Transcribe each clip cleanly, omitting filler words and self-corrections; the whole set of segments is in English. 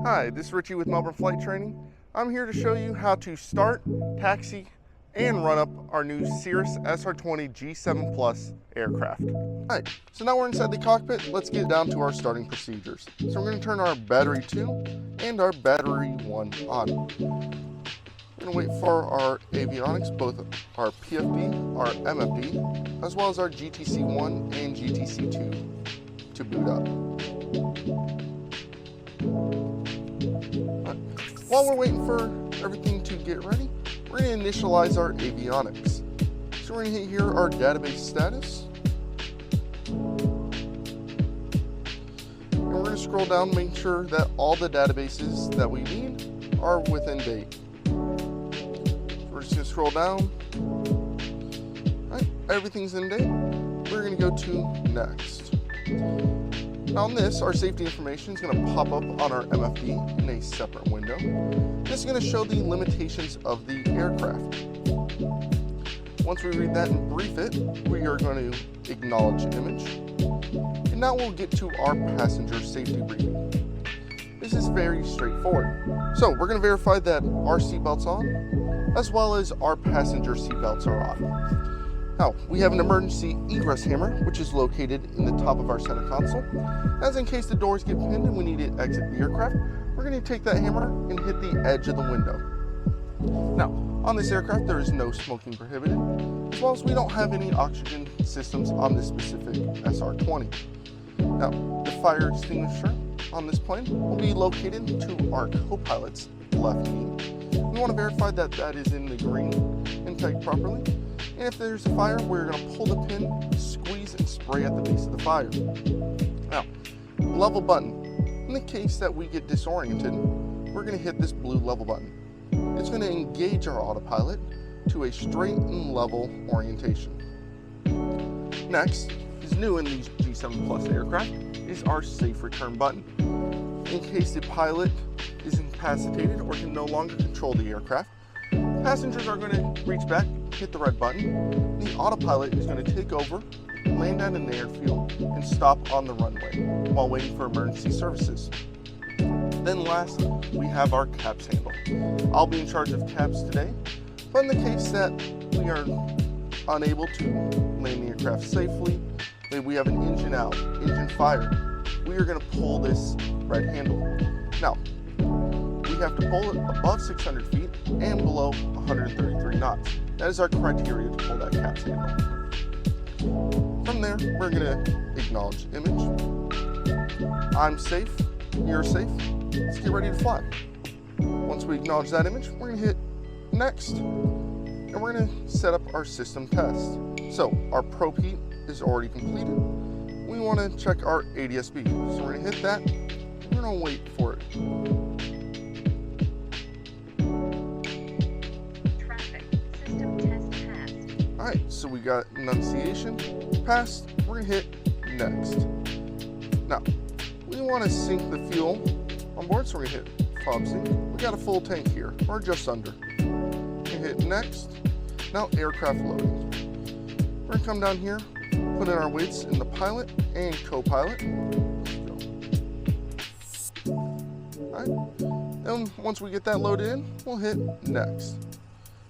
Hi, this is Richie with Melbourne Flight Training. I'm here to show you how to start, taxi, and run up our new Cirrus SR20 G7 Plus aircraft. Alright, so now we're inside the cockpit. Let's get down to our starting procedures. So we're going to turn our battery 2 and our battery 1 on. We're going to wait for our avionics, both our PFD, our MFD, as well as our GTC1 and GTC2 to boot up. While we're waiting for everything to get ready, we're going to initialize our avionics. So we're going to hit here our database status. And we're going to scroll down, make sure that all the databases that we need are within date. So we're just going to scroll down. All right, everything's in date. We're going to go to next. Now on this, our safety information is going to pop up on our MFD in a separate window. This is going to show the limitations of the aircraft. Once we read that and brief it, we are going to acknowledge image. And now we'll get to our passenger safety briefing. This is very straightforward. So we're going to verify that our seatbelt's on, as well as our passenger seatbelts are off. Now, we have an emergency egress hammer, which is located in the top of our center console. As in case the doors get pinned and we need to exit the aircraft, we're going to take that hammer and hit the edge of the window. Now, on this aircraft, there is no smoking prohibited, as well as we don't have any oxygen systems on this specific SR20. Now, the fire extinguisher on this plane will be located to our co-pilot's left knee. We want to verify that that is in the green and tagged properly. And if there's a fire, we're going to pull the pin, squeeze, and spray at the base of the fire. Now, level button. In the case that we get disoriented, we're going to hit this blue level button. It's going to engage our autopilot to a straight and level orientation. Next, is new in these G7 Plus aircraft, is our safe return button. In case the pilot is incapacitated or can no longer control the aircraft, passengers are going to reach back, hit the red button. The autopilot is going to take over, land down in the airfield, and stop on the runway while waiting for emergency services. Then last, we have our CAPS handle. I'll be in charge of CAPS today, but in the case that we are unable to land the aircraft safely, maybe we have an engine out, engine fire, we are going to pull this red handle. Now, we have to pull it above 600 feet and below 133 knots. That is our criteria to pull that CAPS handle. From there, we're going to acknowledge image. I'm safe, you're safe, let's get ready to fly. Once we acknowledge that image, we're going to hit next, and we're going to set up our system test. So our probe heat is already completed. We want to check our ADS-B. So we're going to hit that, and we're going to wait for it. Alright, so we got enunciation, passed, we're going to hit next. Now, we want to sink the fuel on board, so we're going to hit fob sync. We got a full tank here, or just under. We're going to hit next. Now, aircraft loading. We're going to come down here, put in our weights in the pilot and co-pilot. Alright, then once we get that loaded in, we'll hit next.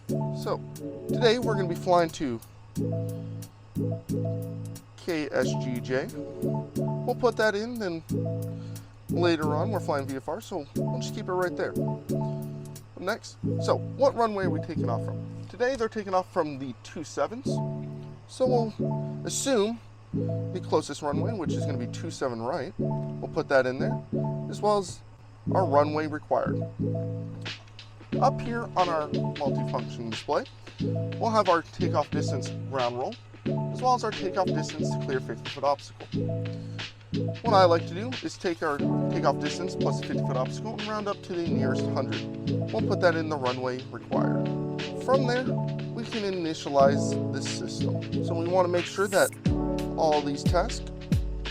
So, today we're going to be flying to KSGJ. We'll put that in, then later on we're flying VFR, so we'll just keep it right there. Next, so what runway are we taking off from? Today they're taking off from the 27s, so we'll assume the closest runway, which is going to be 27 right. We'll put that in there, as well as our runway required. Up here on our multifunction display, we'll have our takeoff distance ground roll, as well as our takeoff distance to clear 50-foot obstacle. What I like to do is take our takeoff distance plus the 50-foot obstacle and round up to the nearest 100. We'll put that in the runway required. From there, we can initialize this system. So we want to make sure that all these tasks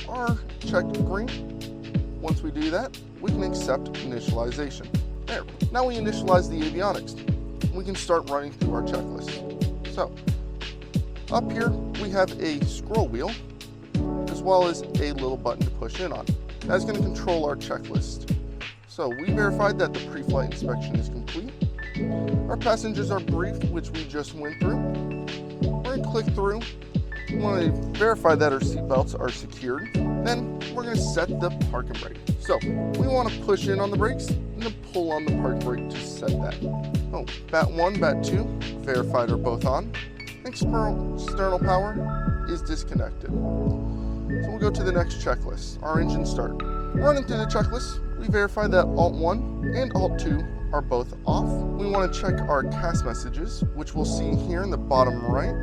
are checked green. Once we do that, we can accept initialization. There. Now we initialize the avionics. We can start running through our checklist. So, up here we have a scroll wheel, as well as a little button to push in on. That's going to control our checklist. So we verified that the pre-flight inspection is complete. Our passengers are briefed, which we just went through. We're going to click through. We want to verify that our seatbelts are secured. Then we're going to set the park and brake. So we want to push in on the brakes and then pull on the park brake to set that. Oh, bat 1, bat 2, verified are both on. External power is disconnected. So we'll go to the next checklist, our engine start. Running through the checklist, we verify that Alt 1 and Alt 2 are both off. We want to check our CAS messages, which we'll see here in the bottom right,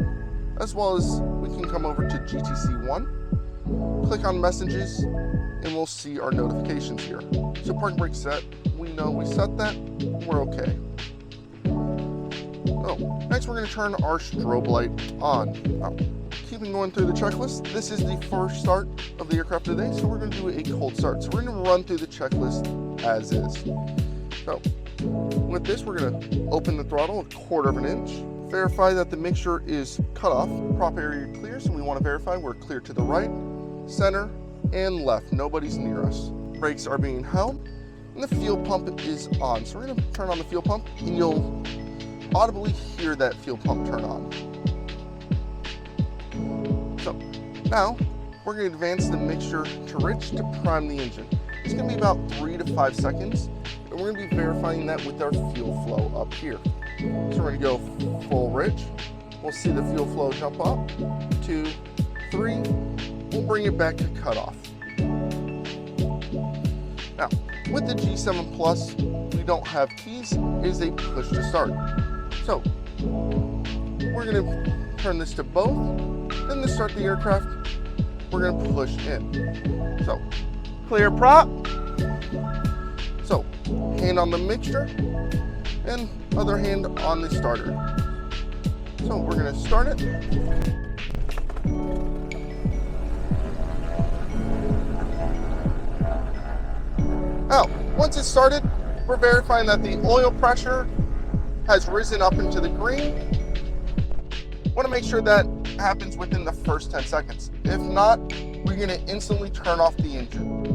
as well as we can come over to GTC 1, click on messages, and we'll see our notifications here. So park brake set, we know we set that, we're okay. Oh, next we're going to turn our strobe light on. Now, keeping going through the checklist, this is the first start of the aircraft today, so we're going to do a cold start. So we're going to run through the checklist as is. So with this, we're going to open the throttle 1/4 of an inch, verify that the mixture is cut off, prop area clear, so we want to verify we're clear to the right, center, and left. Nobody's near us. Brakes are being held, and the fuel pump is on. So we're going to turn on the fuel pump, and you'll audibly hear that fuel pump turn on. So now we're going to advance the mixture to rich to prime the engine. It's going to be about 3 to 5 seconds, and we're going to be verifying that with our fuel flow up here. So we're going to go full rich. We'll see the fuel flow jump up. 2, 3. We'll bring it back to cutoff. Now, with the G7 Plus, we don't have keys. It is a push to start. So we're going to turn this to both. Then to start the aircraft, we're going to push in. So clear prop. So hand on the mixture and other hand on the starter. So we're going to start it. Now, once it's started, we're verifying that the oil pressure has risen up into the green. Want to make sure that happens within the first 10 seconds. If not, we're going to instantly turn off the engine.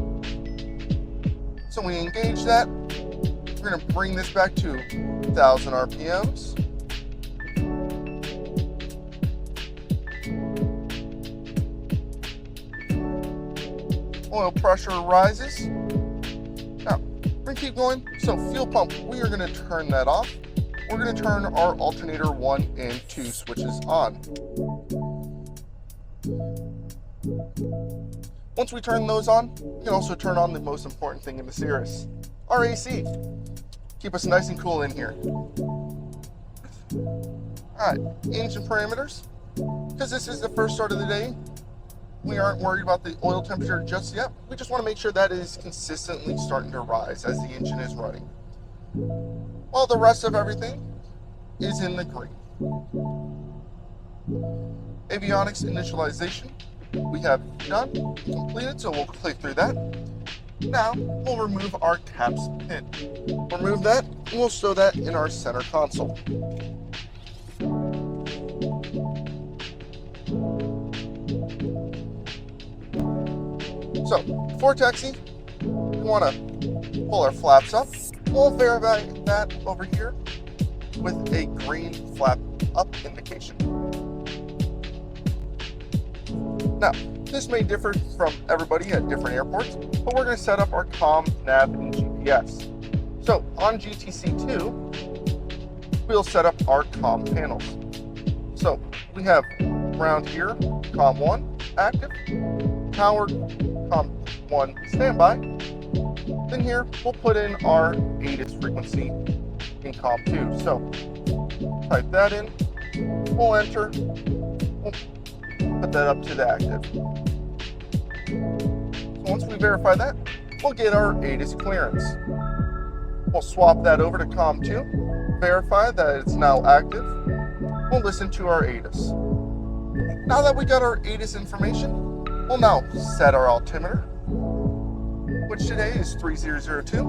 So we engage that. We're going to bring this back to 1,000 RPMs. Oil pressure rises. Now, we're going to keep going. So fuel pump, we are going to turn that off. We're going to turn our alternator 1 and 2 switches on. Once we turn those on, we can also turn on the most important thing in the Cirrus, our AC. Keep us nice and cool in here. Alright, engine parameters. Because this is the first start of the day, we aren't worried about the oil temperature just yet. We just want to make sure that it is consistently starting to rise as the engine is running. While the rest of everything is in the green. Avionics initialization, we have done, completed, so we'll click through that. Now, we'll remove our caps pin. Remove that, and we'll stow that in our center console. So, before taxi, we want to pull our flaps up. We'll verify that over here with a green flap up indication. Now, this may differ from everybody at different airports, but we're going to set up our comm, nav, and GPS. So on GTC2, we'll set up our comm panels. So we have around here, comm 1 active, tower comm 1 standby. Then here, we'll put in our ATIS frequency in comm 2. So type that in, we'll enter, we'll put that up to the active. So once we verify that, we'll get our ATIS clearance. We'll swap that over to comm 2, verify that it's now active. We'll listen to our ATIS. Now that we got our ATIS information, we'll now set our altimeter, which today is 3002.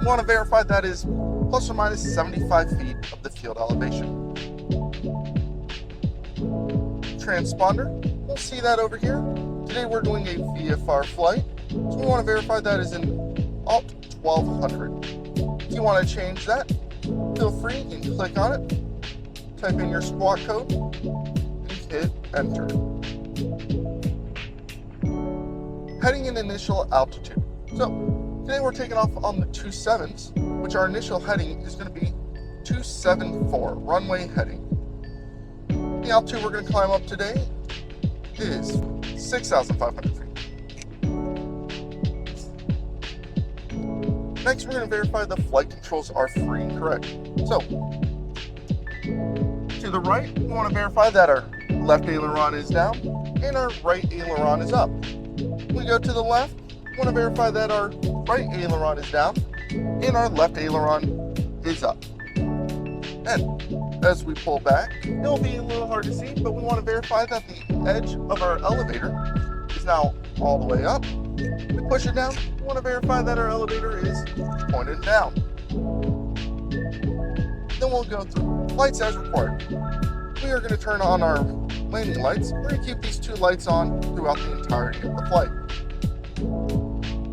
We want to verify that is plus or minus 75 feet of the field elevation. Transponder, we'll see that over here. Today we're doing a VFR flight, so we want to verify that is in Alt 1200. If you want to change that, feel free, you can click on it, type in your squawk code, and hit enter. Heading and initial altitude. So today we're taking off on the 27s, which our initial heading is going to be 274, runway heading. The altitude we're going to climb up today is 6,500 feet. Next, we're going to verify the flight controls are free and correct. So, to the right, we want to verify that our left aileron is down and our right aileron is up. We go to the left, we want to verify that our right aileron is down and our left aileron is up. And as we pull back, it'll be a little hard to see, but we want to verify that the edge of our elevator is now all the way up. We push it down, we want to verify that our elevator is pointed down. Then we'll go through lights as required. We are going to turn on our landing lights. We're going to keep these two lights on throughout the entirety of the flight.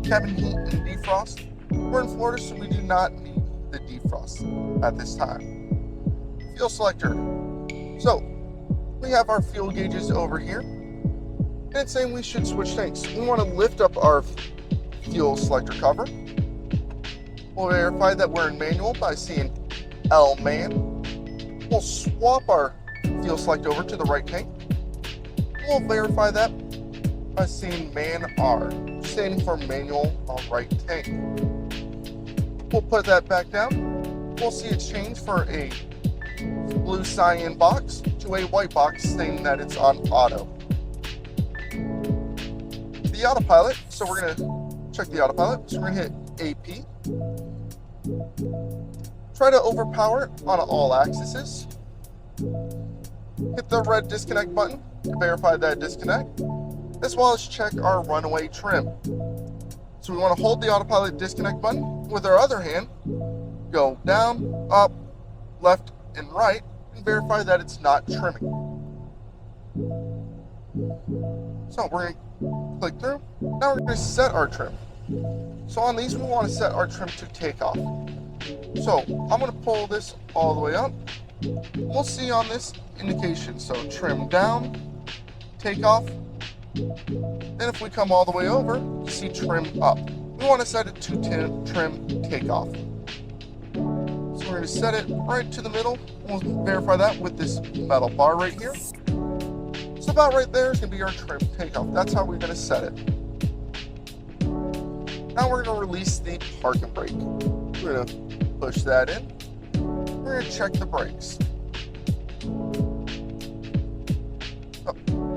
Cabin heat and defrost. We're in Florida, so we do not need the defrost at this time. Fuel selector. So we have our fuel gauges over here, and it's saying we should switch tanks. We want to lift up our fuel selector cover. We'll verify that we're in manual by seeing L man. We'll swap our fuel select over to the right tank. We'll verify that by seeing man R, standing for manual on right tank. We'll put that back down. We'll see it change for a blue cyan box to a white box saying that it's on auto. The autopilot, so we're going to check the autopilot. So we're going to hit AP. Try to overpower it on all axes. Hit the red disconnect button to verify that disconnect, as well as check our runway trim. So we want to hold the autopilot disconnect button with our other hand, go down, up, left, and right, and verify that it's not trimming. So we're going to click through. Now we're going to set our trim. So on these, we want to set our trim to takeoff. So I'm going to pull this all the way up. We'll see on this indication. So trim down, takeoff. Then if we come all the way over, you see trim up. We want to set it to trim takeoff. So we're going to set it right to the middle. We'll verify that with this metal bar right here. So about right there is going to be our trim takeoff. That's how we're going to set it. Now we're going to release the park and brake. We're going to push that in. We're going to check the brakes.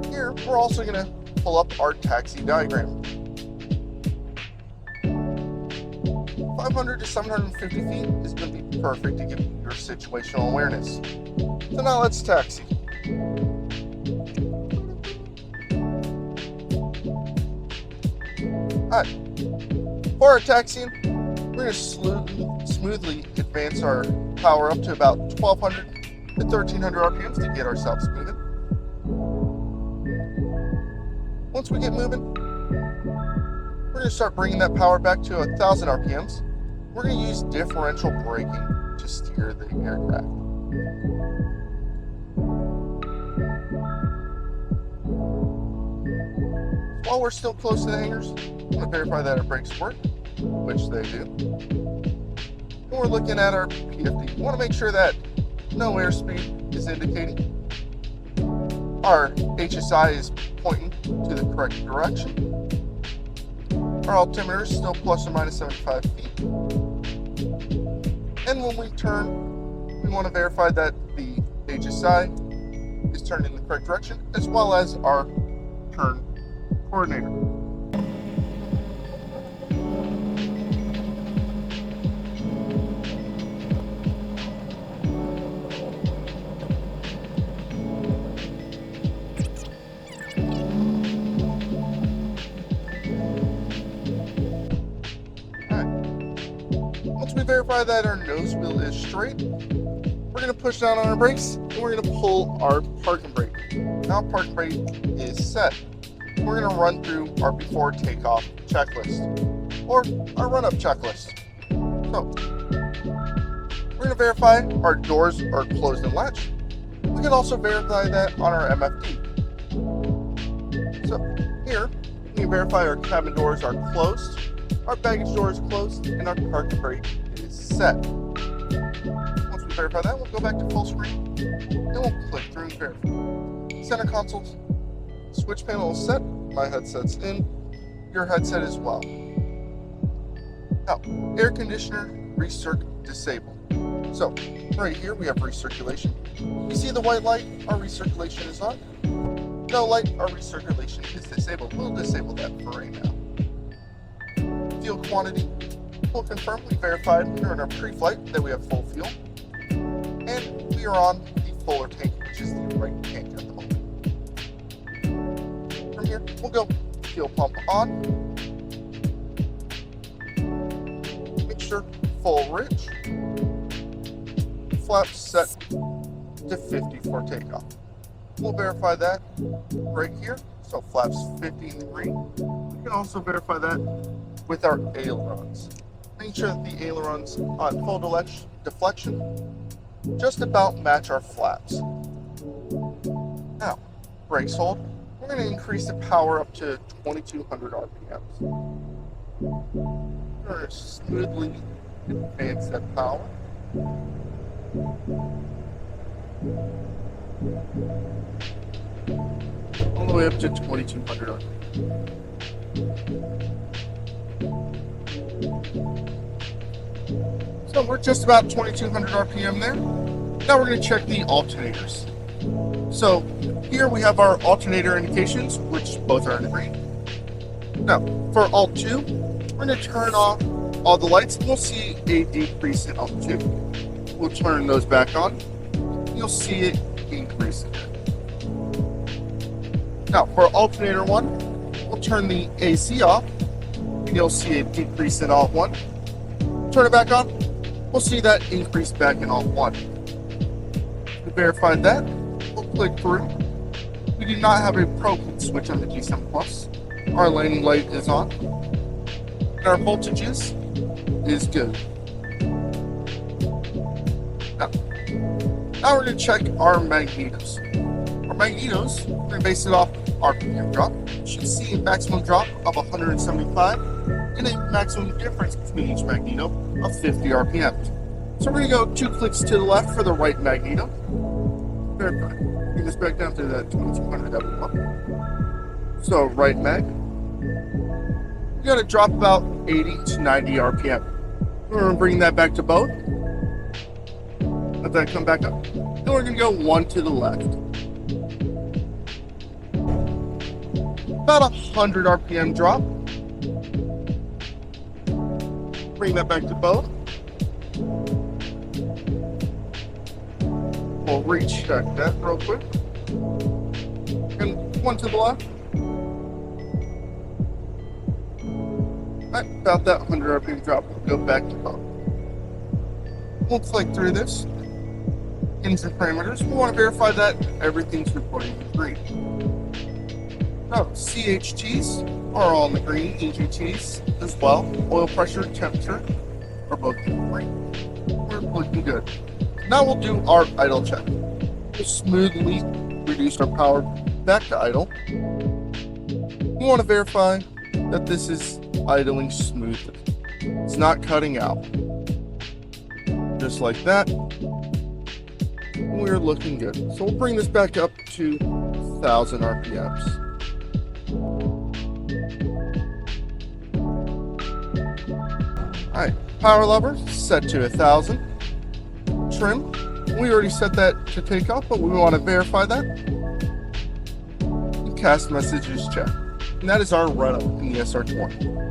Here, we're also going to pull up our taxi diagram. 500 to 750 feet is going to be perfect to give you your situational awareness. So now let's taxi. Alright, for our taxiing, we're going to smoothly advance our power up to about 1200 to 1300 RPMs to get ourselves moving. Once we get moving, we're going to start bringing that power back to 1000 RPMs. We're going to use differential braking to steer the aircraft. While we're still close to the hangars, I'm going to verify that our brakes work, which they do. And we're looking at our PFD. We want to make sure that no airspeed is indicating. Our HSI is pointing to the correct direction. Our altimeter is still plus or minus 75 feet. And when we turn, we want to verify that the HSI is turned in the correct direction, as well as our turn coordinator. Once we verify that our nose wheel is straight, we're going to push down on our brakes and we're going to pull our parking brake. Now parking brake is set. We're going to run through our before takeoff checklist. or our run-up checklist. So, we're going to verify our doors are closed and latched. We can also verify that on our MFD. So, here, we can verify our cabin doors are closed, our baggage door is closed, and our cargo crate is set. Once we verify that, we'll go back to full screen, and we'll click through and verify. Center console switch panel is set, my headset's in, your headset as well. Now, air conditioner recirc disabled. So, right here we have recirculation. You see the white light, our recirculation is on. No light, our recirculation is disabled. We'll disable that for right now. Fuel quantity, we'll confirm we verified during our pre-flight that we have full fuel. And we are on the fuller tank, which is the right tank at the moment. From here, we'll go fuel pump on. Mixture full rich. Flaps set to 50 for takeoff. We'll verify that right here. So flaps 50 in the green. We can also verify that with our ailerons. Make sure that the ailerons on full deflection just about match our flaps. Now, brakes hold. We're going to increase the power up to 2200 RPMs. We're going to smoothly advance that power. All the way up to 2200 RPM. So we're just about 2200 RPM there. Now we're going to check the alternators. So here we have our alternator indications, which both are in green. Now for Alt 2, we're going to turn off all the lights and we'll see a decrease in Alt 2. We'll turn those back on. You'll see it increase again. Now for alternator 1, we'll turn the AC off. And you'll see a decrease in Alt 1. Turn it back on. We'll see that increase back in Alt 1. To verify that, we'll click through. We do not have a propane switch on the G7 Plus. Our landing light is on. And our voltages is good. Now we're going to check our magnetos. Our magnetos, we're going to base it off RPM drop. You should see a maximum drop of 175 and a maximum difference between each magneto of 50 RPM. So we're going to go 2 clicks to the left for the right magneto. Verify. Bring this back down to that 2200 that we want. So right mag. You got to drop about 80 to 90 RPM. We're going to bring that back to both. Let that come back up. Then we're going to go 1 to the left. About 100 RPM drop. Bring that back to both. We'll recheck that real quick. And 1 to the left. Right, about that 100 RPM drop. We'll go back to both. We'll click through this. Engine parameters. We want to verify that everything's reporting in green. Now, CHTs are all in the green, EGTs as well. Oil pressure, temperature are both in green. We're looking good. Now we'll do our idle check. We'll smoothly reduce our power back to idle. We want to verify that this is idling smoothly. It's not cutting out. Just like that. We're looking good. So we'll bring this back up to 1000 RPMs. Alright, power lever set to 1000. Trim, we already set that to takeoff, but we want to verify that. And cast messages check. And that is our run up in the SR20.